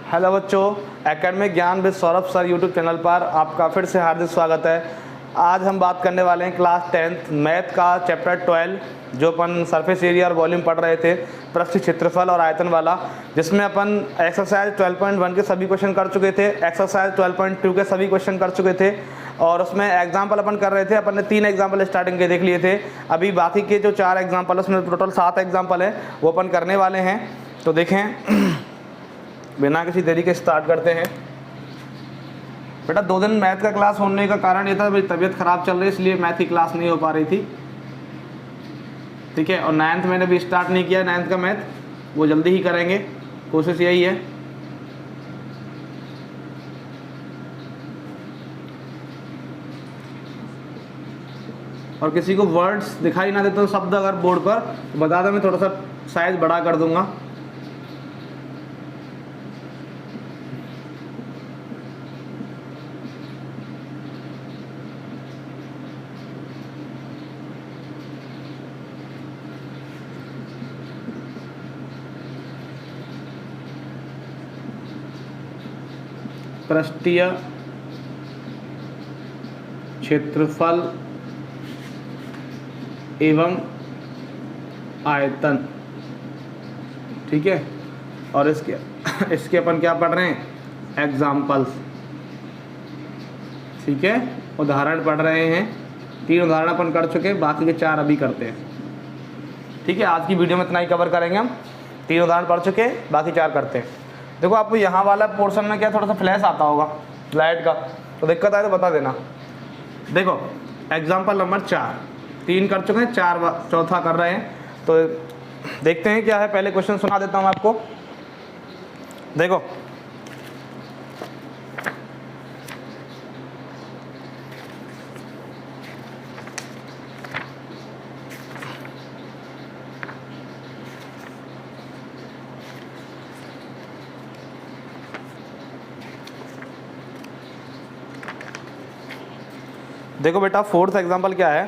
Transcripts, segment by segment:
Hello बच्चों, academic ज्ञान with Saurabh sir YouTube channel पर आपका फिर से हार्दिक स्वागत है। आज हम बात करने वाले हैं क्लास 10th मैथ का चैप्टर 12 जो अपन सरफेस एरिया और वॉल्यूम पढ़ रहे थे, पृष्ठ क्षेत्रफल और आयतन वाला, जिसमें अपन एक्सरसाइज 12.1 के सभी क्वेश्चन कर चुके थे, एक्सरसाइज 12.2 के सभी क्वेश्चन कर चुके थे और उसमें एग्जाम्पल अपन कर रहे थे। अपन ने 3 एग्जाम्पल स्टार्टिंग के देख लिए थे। अभी बाकी के जो 4 एग्जाम्पल, उसमें टोटल 7 एग्जाम्पल है, वो अपन करने वाले हैं। तो देखें, बिना किसी देरी के स्टार्ट करते हैं। बेटा 2 दिन मैथ का क्लास होने का कारण ये था, मेरी तबीयत ख़राब चल रही है, इसलिए मैथ की क्लास नहीं हो पा रही थी। ठीक है, और 9th मैंने भी स्टार्ट नहीं किया, 9th का मैथ वो जल्दी ही करेंगे, कोशिश यही है। और किसी को वर्ड्स दिखाई ना देते तो शब्द अगर बोर्ड पर तो बता दो, मैं थोड़ा सा साइज बड़ा कर दूंगा। पृष्ठीय क्षेत्रफल एवं आयतन, ठीक है। और इसके अपन क्या पढ़ रहे हैं, एग्जाम्पल्स, ठीक है, उदाहरण पढ़ रहे हैं। 3 उदाहरण अपन कर चुके, बाकी के 4 अभी करते हैं। ठीक है, आज की वीडियो में इतना ही कवर करेंगे हम। 3 उदाहरण पढ़ चुके, बाकी 4 करते हैं। देखो, आपको यहाँ वाला पोर्शन में क्या थोड़ा सा फ्लैश आता होगा लाइट का, तो दिक्कत आए तो बता देना। देखो, एग्जाम्पल नंबर 4, 3 कर चुके हैं, 4 चौथा कर रहे हैं। तो देखते हैं क्या है। पहले क्वेश्चन सुना देता हूँ आपको। देखो, देखो बेटा, 4th एग्जाम्पल क्या है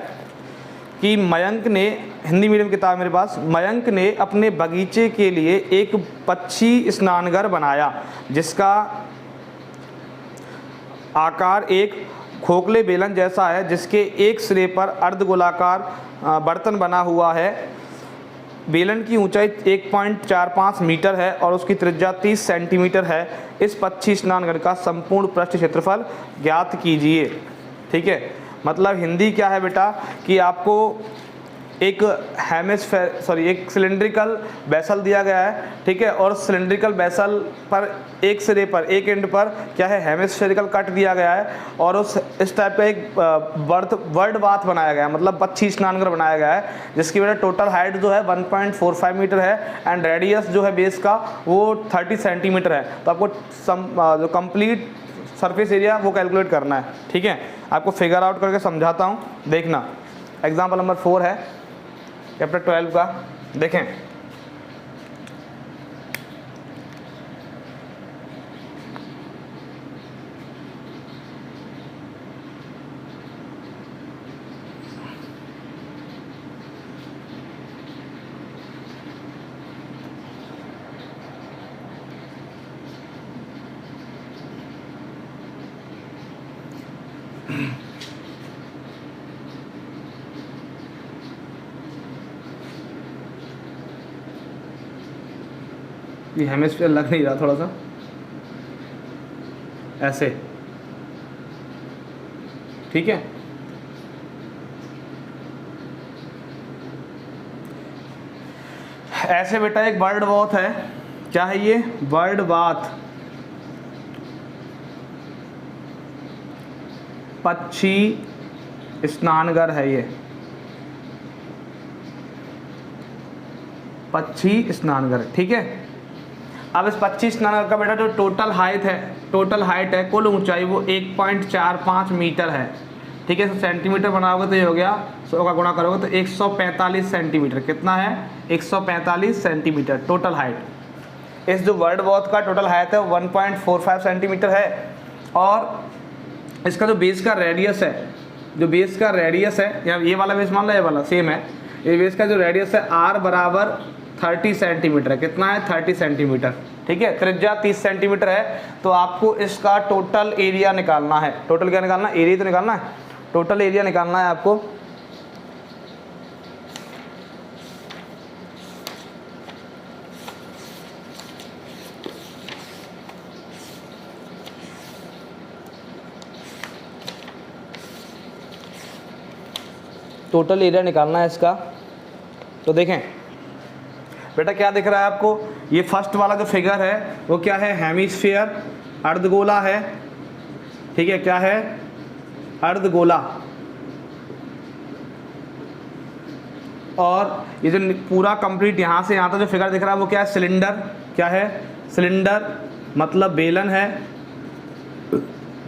कि मयंक ने, हिंदी मीडियम किताब मेरे पास, मयंक ने अपने बगीचे के लिए एक पक्षी स्नानघर बनाया जिसका आकार एक खोखले बेलन जैसा है, जिसके एक सिरे पर अर्धगोलाकार बर्तन बना हुआ है। बेलन की ऊंचाई 1.45 मीटर है और उसकी त्रिज्या 30 सेंटीमीटर है। इस पक्षी स्नानघर का संपूर्ण पृष्ठ क्षेत्रफल ज्ञात कीजिए। ठीक है, मतलब हिंदी क्या है बेटा कि आपको एक एक सिलेंड्रिकल बेसल दिया गया है, ठीक है, और सिलेंड्रिकल बेसल पर एक सिरे पर, एक एंड पर क्या है, हेमिस्फेरिकल कट दिया गया है और इस टाइप का एक वर्ड बाथ बनाया गया है, मतलब पक्षी स्नानघर बनाया गया है, जिसकी वजह टोटल हाइट जो है 1.45 मीटर है एंड रेडियस जो है बेस का वो 30 सेंटीमीटर है। तो आपको जो कंप्लीट सरफेस एरिया वो कैलकुलेट करना है। ठीक है, आपको फिगर आउट करके समझाता हूँ, देखना। एग्जाम्पल नंबर 4 है चैप्टर 12 का। देखें, ये हेमिस्फीयर लग नहीं रहा, थोड़ा सा ऐसे, ठीक है। ऐसे बेटा एक बर्ड बाथ है, क्या है ये, बर्ड बाथ, पक्षी स्नानघर है ये, पक्षी स्नानघर, ठीक है। अब इस पक्षी स्नानघर का बेटा जो टोटल हाइट है, कुल ऊंचाई वो 1.45 मीटर है, ठीक है। सेंटीमीटर बनाओगे तो ये हो गया, 100 का गुणा करोगे तो 145 सेंटीमीटर। कितना है, 145 सेंटीमीटर टोटल हाइट। इस जो वर्ड बाथ का टोटल हाइट है 1.45 सेंटीमीटर है और इसका जो बेस का रेडियस है, या ये वाला बेस मान लो, ये वाला सेम है, ये बेस का जो रेडियस है r बराबर 30 सेंटीमीटर है। कितना है? 30 सेंटीमीटर। ठीक है, त्रिज्या 30 सेंटीमीटर है। तो आपको इसका टोटल एरिया निकालना है। टोटल क्या निकालना है? एरिया तो निकालना है, टोटल एरिया निकालना है आपको। टोटल एरिया निकालना है इसका। तो देखें बेटा क्या दिख रहा है आपको, ये फर्स्ट वाला जो फिगर है वो क्या है? हेमिस्फीयर, अर्धगोला है। ठीक है, क्या है? अर्धगोला। और ये जो पूरा कंप्लीट यहाँ से यहाँ तक जो फिगर दिख रहा है वो क्या है? सिलेंडर। क्या है? सिलेंडर मतलब बेलन है।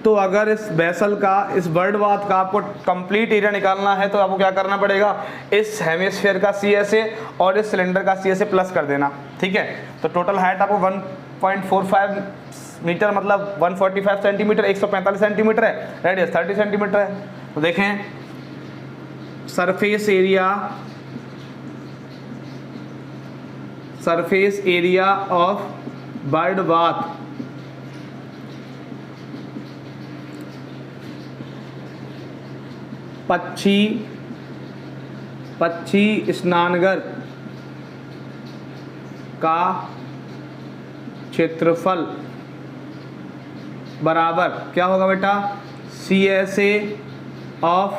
तो अगर इस वेसल का, इस बर्डबाथ का आपको कंप्लीट एरिया निकालना है तो आपको क्या करना पड़ेगा? इस हेमिस्फीयर का CSA और इस सिलेंडर का CSA प्लस कर देना। ठीक है, तो टोटल हाइट आपको 1.45 मीटर मतलब 145 सेंटीमीटर, 145 सेंटीमीटर है। रेडियस 30 सेंटीमीटर है। तो देखें सरफेस एरिया ऑफ बर्डबाथ पक्षी स्नानघर का क्षेत्रफल बराबर क्या होगा बेटा? CSA ऑफ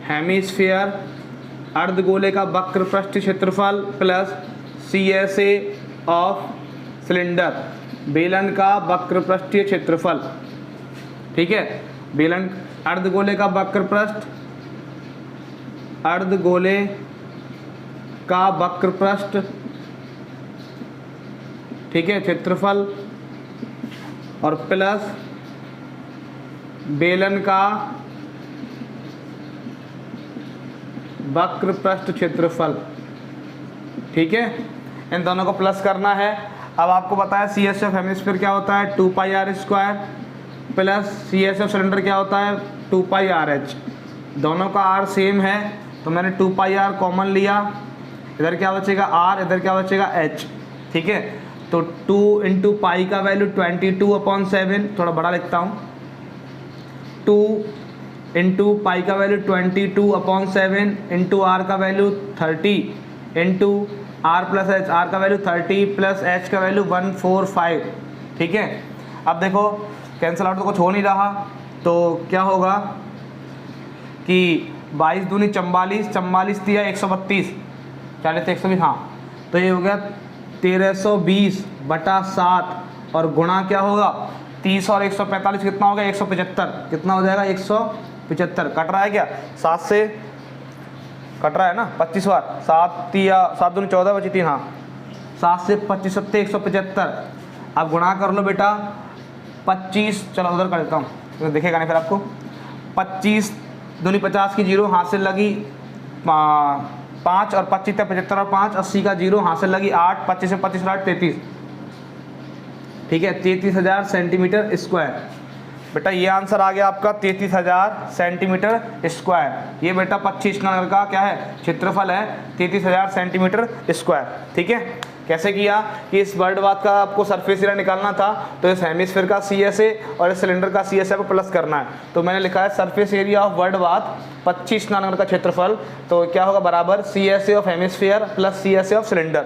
हेमिस्फीयर, अर्धगोले का वक्र पृष्ठ क्षेत्रफल, प्लस CSA ऑफ सिलेंडर, बेलन का वक्र पृष्ठीय क्षेत्रफल। ठीक है, बेलन अर्धगोले का वक्र पृष्ठ, अर्धगोले का वक्र पृष्ठ, ठीक है, क्षेत्रफल, और प्लस बेलन का वक्र पृष्ठ क्षेत्रफल। ठीक है, इन दोनों को प्लस करना है। अब आपको बताया CSA ऑफ हेमिस्फीयर क्या होता है? 2πr² plus CSA of cylinder क्या होता है? 2πrh। दोनों का r सेम है तो मैंने 2πr कॉमन लिया। इधर क्या बचेगा? r, इधर क्या बचेगा? h। ठीक है, तो 2 इंटू पाई का वैल्यू 22/7, थोड़ा बड़ा लिखता हूँ। 2 इंटू पाई का वैल्यू 22/7 इंटू r का value 30 into r plus h, r का वैल्यू 30 प्लस h का वैल्यू 145। ठीक है, अब देखो कैंसिल आउट तो कुछ हो नहीं रहा, तो क्या होगा कि 22 दूनी 44, 44 दिया 132, 40 120, हाँ, तो ये हो गया 1320/7 और गुणा क्या होगा? 30 और 145 कितना हो गया? 175। कितना हो जाएगा? 175। कट रहा है क्या? 7 से कट रहा है ना 25 बार। 7 दूनी 14 बची 3, हाँ, 7 से 25 सत्ते 175। अब गुणा कर लो बेटा 25, चलो उधर कर देता हूँ तो देखेगा नहीं फिर आपको। 25 दूनी 50 की 0 हाथ से लगी 5 और 25 तक 75 और 5 80 का 0 हाथ से लगी 8, 25 से 25 8 33। ठीक है, 33,000 सेंटीमीटर स्क्वायर। बेटा ये आंसर आ गया आपका 33,000 सेंटीमीटर स्क्वायर। ये बेटा 25 नगर का क्या है? क्षेत्रफल है 33,000 सेंटीमीटर स्क्वायर। ठीक है, कैसे किया कि इस बर्डबाथ का आपको सरफेस एरिया निकालना था तो इस हेमिस्फीयर का CSA और इस सिलेंडर का CSA को प्लस करना है। तो मैंने लिखा है सरफेस एरिया ऑफ बर्डबाथ 25 नगर का क्षेत्रफल, तो क्या होगा? बराबर CSA of hemisphere plus CSA of cylinder.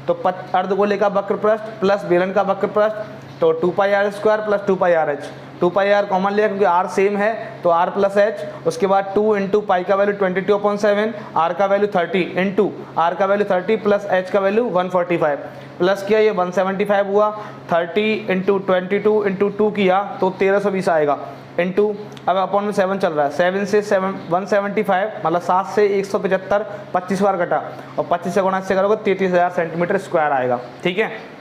तो अर्धगोले का वक्र पृष्ठ प्लस बेलन का वक्र पृष्ठ, तो 2πr² plus 2πrh। 2πr common लिया क्योंकि r सेम है तो r प्लस h। उसके बाद 2 इंटू पाई का वैल्यू 22/7, r का वैल्यू 30 इंटू r का वैल्यू 30 प्लस h का वैल्यू 145 प्लस किया ये 175 हुआ। 30 इंटू 22 इंटू 2 किया तो 1320 आएगा इंटू, अब अपॉन में 7 चल रहा है, 7 से 175 मतलब 7 से 175, 25 बार कटा और 25 से गुणा से करोगे 33,000 सेंटीमीटर स्क्वायर आएगा। ठीक है।